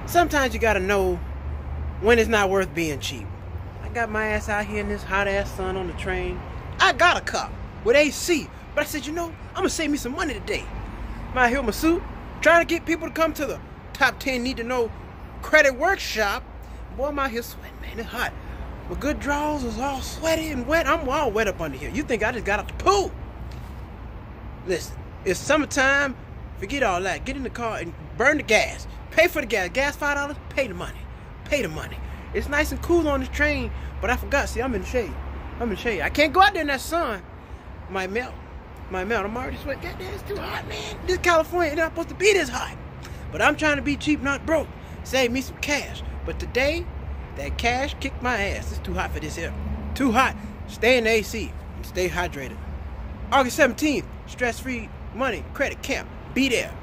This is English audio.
Sometimes you gotta know when it's not worth being cheap. I got my ass out here in this hot ass sun on the train. I got a car with AC, but I said, I'm gonna save me some money today. I'm out here with my suit, trying to get people to come to the top 10 need to know credit workshop. Boy, I'm out here sweating, man. It's hot. My good draws is all sweaty and wet. I'm all wet up under here. You think I just got out the pool? Listen, it's summertime. Forget all that. Get in the car and burn the gas. Pay for the gas. Gas $5. Pay the money. Pay the money. It's nice and cool on this train, but I forgot. See, I'm in the shade. I can't go out there in that sun. Might melt. I'm already sweating. Goddamn, it's too hot, man. This California ain't not supposed to be this hot. But I'm trying to be cheap, not broke. Save me some cash. But today, that cash kicked my ass. It's too hot for this here. Too hot. Stay in the AC and stay hydrated. August 17th, stress-free money credit camp. Be there.